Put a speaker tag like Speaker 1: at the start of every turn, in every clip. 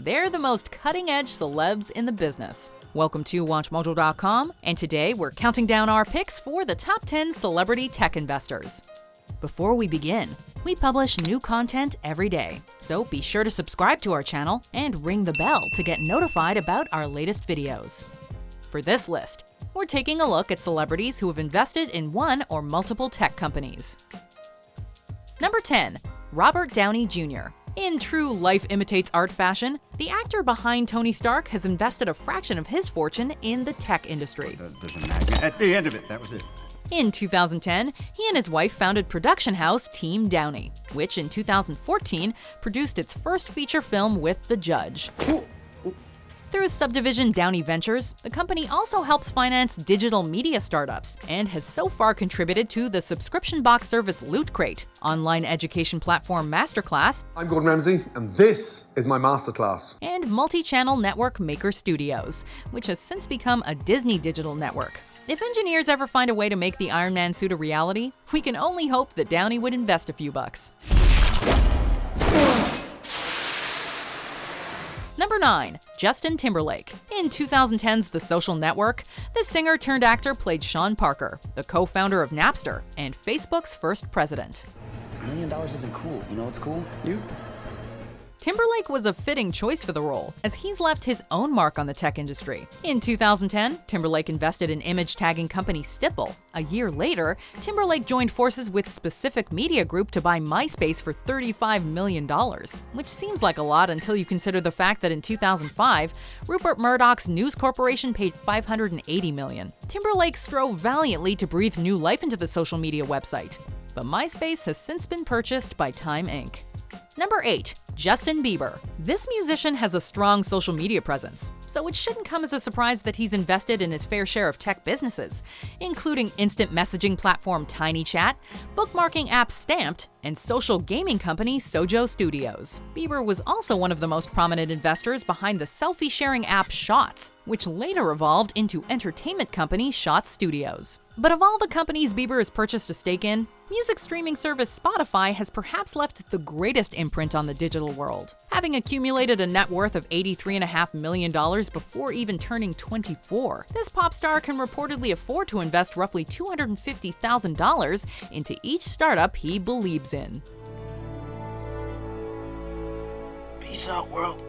Speaker 1: They're the most cutting-edge celebs in the business. Welcome to WatchMojo.com, and today we're counting down our picks for the top 10 celebrity tech investors. Before we begin, we publish new content every day, so be sure to subscribe to our channel and ring the bell to get notified about our latest videos. For this list, we're taking a look at celebrities who have invested in one or multiple tech companies. Number 10. Robert Downey Jr. In true life imitates art fashion, the actor behind Tony Stark has invested a fraction of his fortune in the tech industry.
Speaker 2: There's a magnet at the end of it, that was it.
Speaker 1: In 2010, he and his wife founded production house Team Downey, which in 2014 produced its first feature film with The Judge. Through his subdivision Downey Ventures, the company also helps finance digital media startups and has so far contributed to the subscription box service Loot Crate, online education platform Masterclass,
Speaker 3: I'm Gordon Ramsay, and this is my masterclass.
Speaker 1: And multi-channel network Maker Studios, which has since become a Disney digital network. If engineers ever find a way to make the Iron Man suit a reality, we can only hope that Downey would invest a few bucks. Number 9. Justin Timberlake. In 2010's The Social Network, the singer-turned-actor played Sean Parker, the co-founder of Napster and Facebook's first president.
Speaker 4: $1 million isn't cool. You know what's cool? You.
Speaker 1: Timberlake was a fitting choice for the role, as he's left his own mark on the tech industry. In 2010, Timberlake invested in image tagging company Stipple. A year later, Timberlake joined forces with Specific Media Group to buy MySpace for $35 million, which seems like a lot until you consider the fact that in 2005, Rupert Murdoch's News Corporation paid $580 million. Timberlake strove valiantly to breathe new life into the social media website, but MySpace has since been purchased by Time Inc. Number 8. Justin Bieber. This musician has a strong social media presence, so it shouldn't come as a surprise that he's invested in his fair share of tech businesses, including instant messaging platform TinyChat, bookmarking app Stamped, and social gaming company Sojo Studios. Bieber was also one of the most prominent investors behind the selfie-sharing app Shots, which later evolved into entertainment company Shots Studios. But of all the companies Bieber has purchased a stake in, music streaming service Spotify has perhaps left the greatest imprint on the digital world, having accumulated a net worth of $83.5 million before even turning 24. This pop star can reportedly afford to invest roughly $250,000 into each startup he believes in.
Speaker 4: Peace out, world.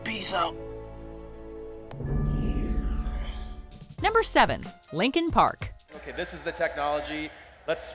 Speaker 4: Peace out.
Speaker 1: Number 7. Linkin Park.
Speaker 5: Okay, this is the technology. Let's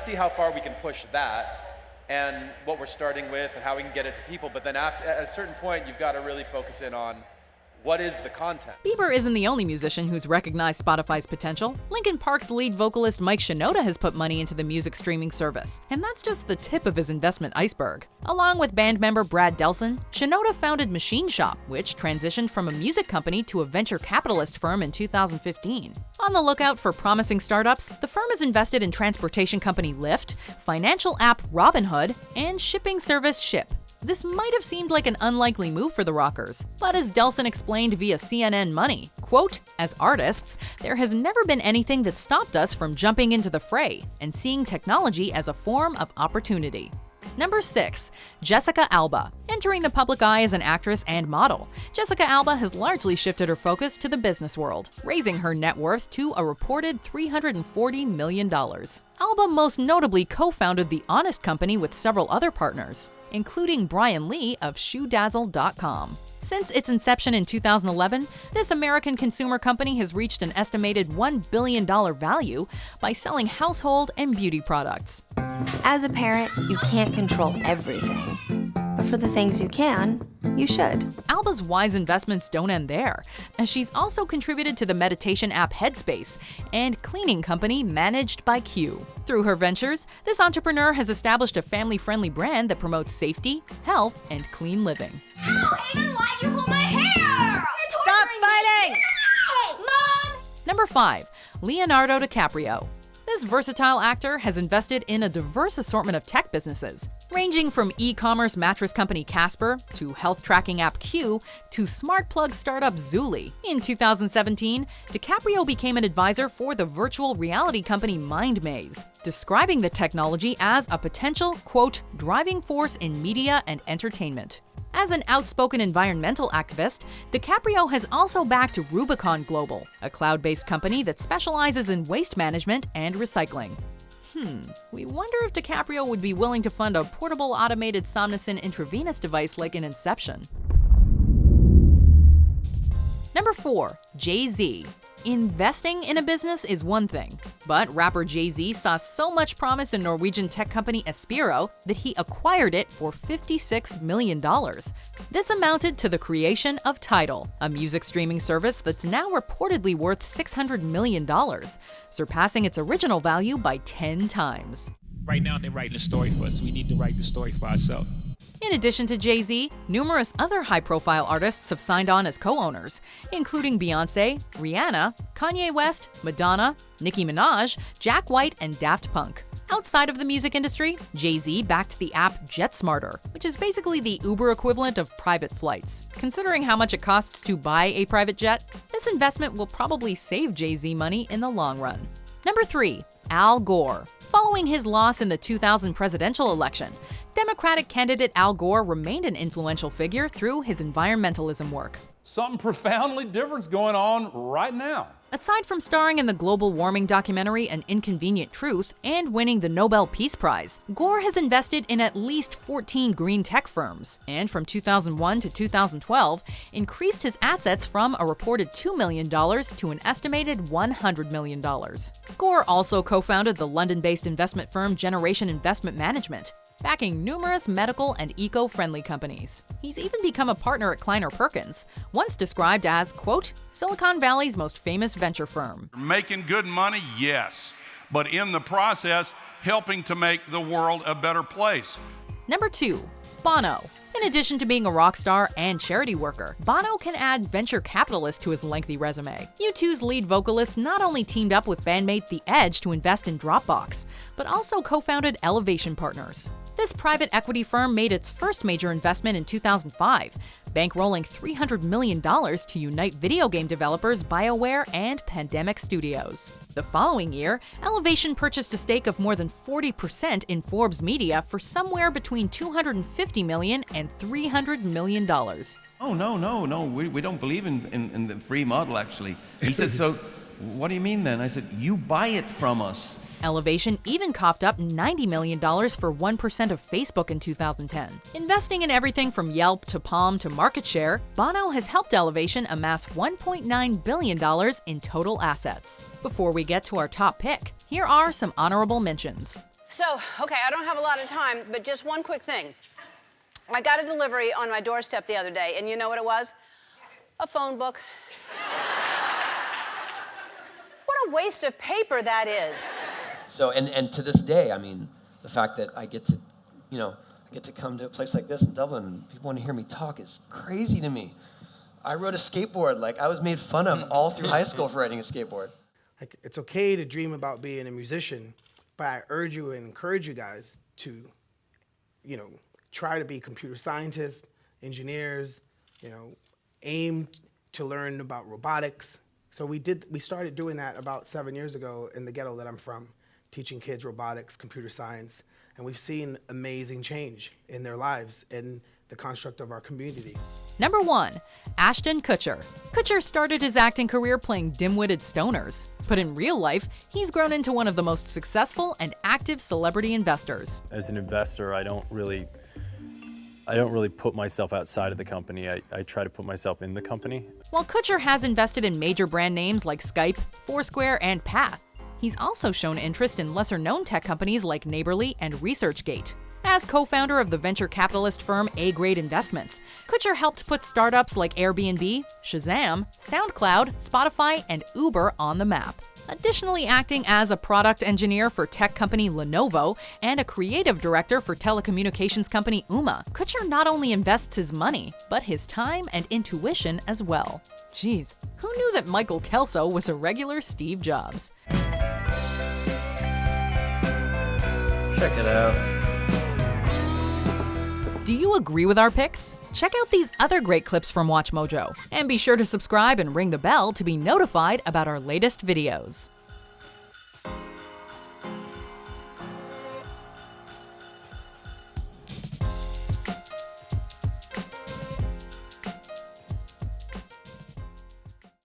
Speaker 5: see how far we can push that and what we're starting with and how we can get it to people. But then at a certain point, you've got to really focus in on what is the content.
Speaker 1: Bieber isn't the only musician who's recognized Spotify's potential. Linkin Park's lead vocalist Mike Shinoda has put money into the music streaming service, and that's just the tip of his investment iceberg. Along with band member Brad Delson, Shinoda founded Machine Shop, which transitioned from a music company to a venture capitalist firm in 2015. On the lookout for promising startups, the firm has invested in transportation company Lyft, financial app Robinhood, and shipping service Ship. This might have seemed like an unlikely move for the rockers, but as Delson explained via CNN Money, quote, "As artists, there has never been anything that stopped us from jumping into the fray and seeing technology as a form of opportunity." Number 6. Jessica Alba. Entering the public eye as an actress and model, Jessica Alba has largely shifted her focus to the business world, raising her net worth to a reported $340 million. Alba most notably co-founded The Honest Company with several other partners, including Brian Lee of ShoeDazzle.com. Since its inception in 2011, this American consumer company has reached an estimated $1 billion value by selling household and beauty products.
Speaker 6: As a parent, you can't control everything, but for the things you can, you should.
Speaker 1: Alba's wise investments don't end there, as she's also contributed to the meditation app Headspace and cleaning company managed by Q. Through her ventures, this entrepreneur has established a family-friendly brand that promotes safety, health, and clean living.
Speaker 7: Ow, Aiden, why'd you pull my hair?
Speaker 6: Stop fighting!
Speaker 7: Mom!
Speaker 1: Number 5. Leonardo DiCaprio. This versatile actor has invested in a diverse assortment of tech businesses, ranging from e-commerce mattress company Casper, to health tracking app Q, to smart plug startup Zuli. In 2017, DiCaprio became an advisor for the virtual reality company MindMaze, describing the technology as a potential, quote, driving force in media and entertainment. As an outspoken environmental activist, DiCaprio has also backed Rubicon Global, a cloud-based company that specializes in waste management and recycling. We wonder if DiCaprio would be willing to fund a portable automated Somnocin intravenous device like in Inception. Number 4. JayZ. Investing in a business is one thing, but rapper JayZ saw so much promise in Norwegian tech company Espiro that he acquired it for $56 million. This amounted to the creation of Tidal, a music streaming service that's now reportedly worth $600 million, surpassing its original value by 10 times.
Speaker 8: Right now, they're writing a story for us. We need to write the story for ourselves.
Speaker 1: In addition to JayZ, numerous other high-profile artists have signed on as co-owners, including Beyoncé, Rihanna, Kanye West, Madonna, Nicki Minaj, Jack White, and Daft Punk. Outside of the music industry, JayZ backed the app JetSmarter, which is basically the Uber equivalent of private flights. Considering how much it costs to buy a private jet, this investment will probably save JayZ money in the long run. Number 3. Al Gore. Following his loss in the 2000 presidential election, Democratic candidate Al Gore remained an influential figure through his environmentalism work.
Speaker 9: Something profoundly different's going on right now.
Speaker 1: Aside from starring in the global warming documentary An Inconvenient Truth and winning the Nobel Peace Prize, Gore has invested in at least 14 green tech firms, and from 2001 to 2012, increased his assets from a reported $2 million to an estimated $100 million. Gore also co-founded the London-based investment firm Generation Investment Management, backing numerous medical and eco-friendly companies. He's even become a partner at Kleiner Perkins, once described as, quote, Silicon Valley's most famous venture firm.
Speaker 10: Making good money, yes, but in the process, helping to make the world a better place.
Speaker 1: Number 2. Bono. In addition to being a rock star and charity worker, Bono can add venture capitalist to his lengthy resume. U2's lead vocalist not only teamed up with bandmate The Edge to invest in Dropbox, but also co-founded Elevation Partners. This private equity firm made its first major investment in 2005, bankrolling $300 million to unite video game developers BioWare and Pandemic Studios. The following year, Elevation purchased a stake of more than 40% in Forbes Media for somewhere between $250 million and $300 million.
Speaker 11: Oh, no, we don't believe in the free model, actually. He said, so what do you mean then? I said, you buy it from us.
Speaker 1: Elevation even coughed up $90 million for 1% of Facebook in 2010. Investing in everything from Yelp to Palm to market share, Bono has helped Elevation amass $1.9 billion in total assets. Before we get to our top pick, here are some honorable mentions.
Speaker 12: So, okay, I don't have a lot of time, but just one quick thing. I got a delivery on my doorstep the other day, and you know what it was? A phone book. What a waste of paper that is.
Speaker 13: So, and to this day, I mean, the fact that I get to come to a place like this in Dublin and people want to hear me talk is crazy to me. I rode a skateboard, like I was made fun of all through high school for riding a skateboard.
Speaker 14: Like, it's okay to dream about being a musician, but I urge you and encourage you guys to, try to be computer scientists, engineers, aim to learn about robotics. So we started doing that about 7 years ago in the ghetto that I'm from, teaching kids robotics, computer science, and we've seen amazing change in their lives and the construct of our community.
Speaker 1: Number 1. Ashton Kutcher. Kutcher started his acting career playing dim-witted stoners, but in real life, he's grown into one of the most successful and active celebrity investors.
Speaker 15: As an investor, I don't really put myself outside of the company. I try to put myself in the company.
Speaker 1: While Kutcher has invested in major brand names like Skype, Foursquare, and Path, he's also shown interest in lesser-known tech companies like Neighborly and ResearchGate. As co-founder of the venture capitalist firm A-Grade Investments, Kutcher helped put startups like Airbnb, Shazam, SoundCloud, Spotify, and Uber on the map. Additionally acting as a product engineer for tech company Lenovo and a creative director for telecommunications company Ooma, Kutcher not only invests his money, but his time and intuition as well. Geez, who knew that Michael Kelso was a regular Steve Jobs?
Speaker 13: Check it out.
Speaker 1: Do you agree with our picks? Check out these other great clips from WatchMojo, and be sure to subscribe and ring the bell to be notified about our latest videos.